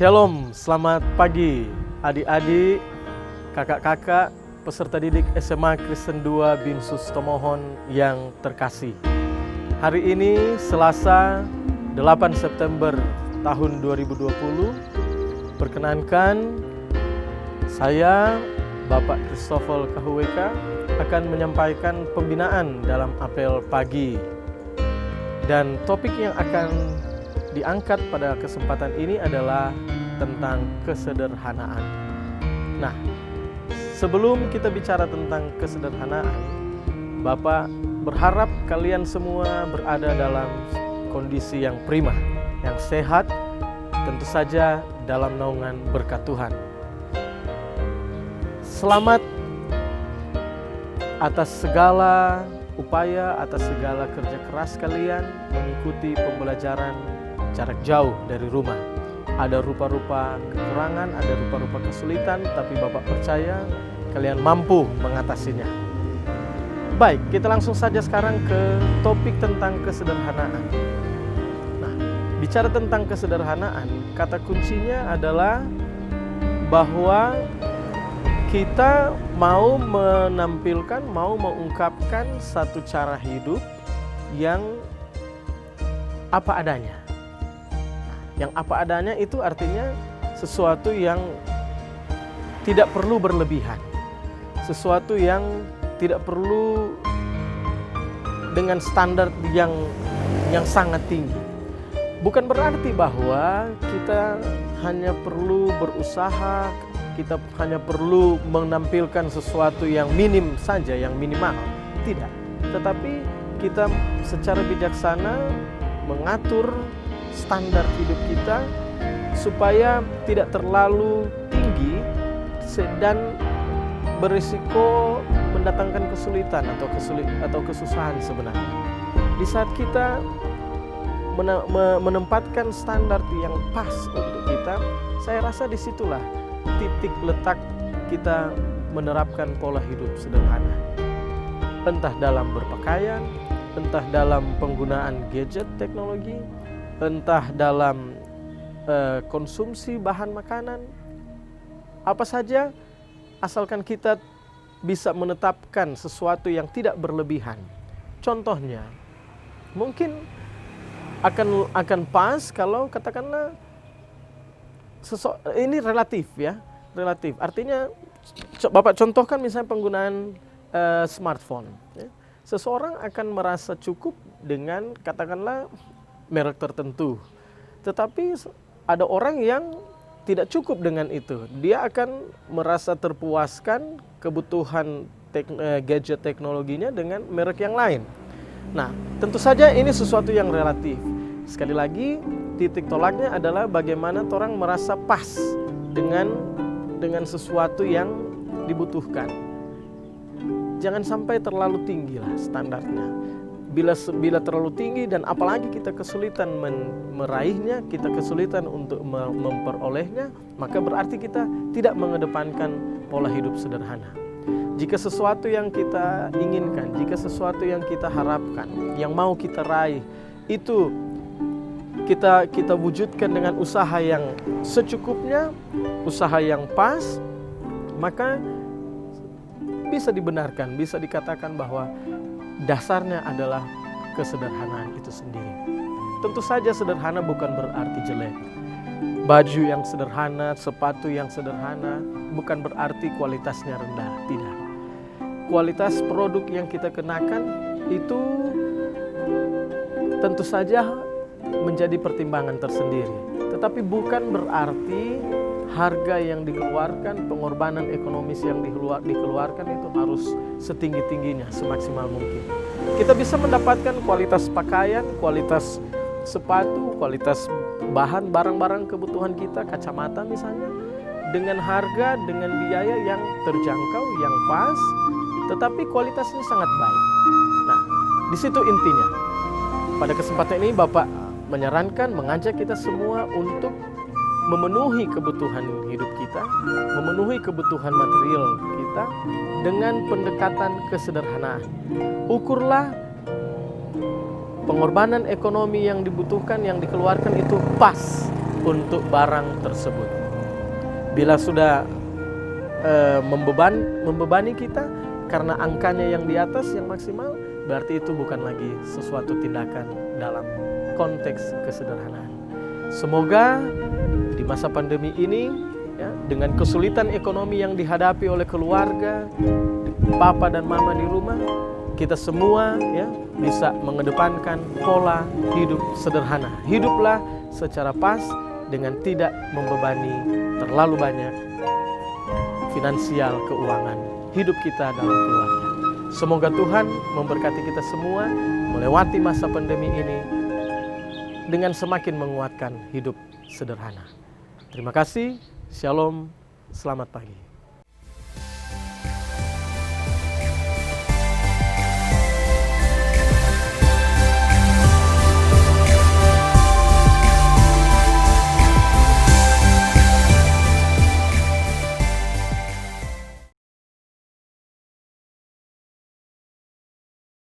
Shalom, selamat pagi adik-adik, kakak-kakak, peserta didik SMA Kristen 2 Binsus Tomohon yang terkasih. Hari ini Selasa 8 September tahun 2020, perkenankan saya Bapak Christopher KHWK akan menyampaikan pembinaan dalam apel pagi. Dan topik yang akan diangkat pada kesempatan ini adalah tentang kesederhanaan. Nah, sebelum kita bicara tentang kesederhanaan, Bapak berharap kalian semua berada dalam kondisi yang prima, yang sehat, tentu saja dalam naungan berkat Tuhan. Selamat atas segala upaya, atas segala kerja keras kalian mengikuti pembelajaran jarak jauh dari rumah. Ada rupa-rupa kekurangan, ada rupa-rupa kesulitan, tapi Bapak percaya kalian mampu mengatasinya. Baik, kita langsung saja sekarang ke topik tentang kesederhanaan. Nah, bicara tentang kesederhanaan, kata kuncinya adalah bahwa kita mau menampilkan, mau mengungkapkan satu cara hidup yang apa adanya. Yang apa adanya itu artinya sesuatu yang tidak perlu berlebihan. Sesuatu yang tidak perlu dengan standar yang sangat tinggi. Bukan berarti bahwa kita hanya perlu berusaha, kita hanya perlu menampilkan sesuatu yang minim saja, yang minimal. Tidak. Tetapi kita secara bijaksana mengatur standar hidup kita supaya tidak terlalu tinggi dan berisiko mendatangkan kesulitan atau kesusahan sebenarnya. Di saat kita menempatkan standar yang pas untuk kita, saya rasa disitulah titik letak kita menerapkan pola hidup sederhana. Entah dalam berpakaian, entah dalam penggunaan gadget teknologi, entah dalam konsumsi bahan makanan, apa saja, asalkan kita bisa menetapkan sesuatu yang tidak berlebihan. Contohnya, mungkin akan pas kalau katakanlah ini relatif ya, relatif. Artinya, Bapak contohkan misalnya penggunaan smartphone. Ya. Seseorang akan merasa cukup dengan katakanlah merek tertentu. Tetapi ada orang yang tidak cukup dengan itu. Dia akan merasa terpuaskan kebutuhan gadget teknologinya dengan merek yang lain. Nah, tentu saja ini sesuatu yang relatif. Sekali lagi, titik tolaknya adalah bagaimana orang merasa pas dengan sesuatu yang dibutuhkan. Jangan sampai terlalu tinggi lah standarnya. Bila terlalu tinggi dan apalagi kita kesulitan meraihnya, kita kesulitan untuk memperolehnya, maka berarti kita tidak mengedepankan pola hidup sederhana. Jika sesuatu yang kita inginkan, jika sesuatu yang kita harapkan, yang mau kita raih, itu kita wujudkan dengan usaha yang secukupnya, usaha yang pas, maka bisa dibenarkan, bisa dikatakan bahwa dasarnya adalah kesederhanaan itu sendiri. Tentu saja sederhana bukan berarti jelek. Baju yang sederhana, sepatu yang sederhana bukan berarti kualitasnya rendah, tidak. Kualitas produk yang kita kenakan itu tentu saja menjadi pertimbangan tersendiri. Tetapi bukan berarti harga yang dikeluarkan, pengorbanan ekonomis yang dikeluarkan itu harus setinggi-tingginya, semaksimal mungkin. Kita bisa mendapatkan kualitas pakaian, kualitas sepatu, kualitas bahan barang-barang kebutuhan kita, kacamata misalnya, dengan harga, dengan biaya yang terjangkau, yang pas, tetapi kualitasnya sangat baik. Nah, di situ intinya. Pada kesempatan ini Bapak menyarankan, mengajak kita semua untuk memenuhi kebutuhan hidup kita, memenuhi kebutuhan material kita dengan pendekatan kesederhanaan. Ukurlah pengorbanan ekonomi yang dibutuhkan, yang dikeluarkan itu pas untuk barang tersebut. Bila sudah membebani kita karena angkanya yang di atas yang maksimal, berarti itu bukan lagi sesuatu tindakan dalam konteks kesederhanaan. Semoga di masa pandemi ini, ya, dengan kesulitan ekonomi yang dihadapi oleh keluarga, papa dan mama di rumah, kita semua ya bisa mengedepankan pola hidup sederhana. Hiduplah secara pas dengan tidak membebani terlalu banyak finansial keuangan hidup kita dalam keluarga. Semoga Tuhan memberkati kita semua melewati masa pandemi ini dengan semakin menguatkan hidup sederhana. Terima kasih. Shalom. Selamat pagi.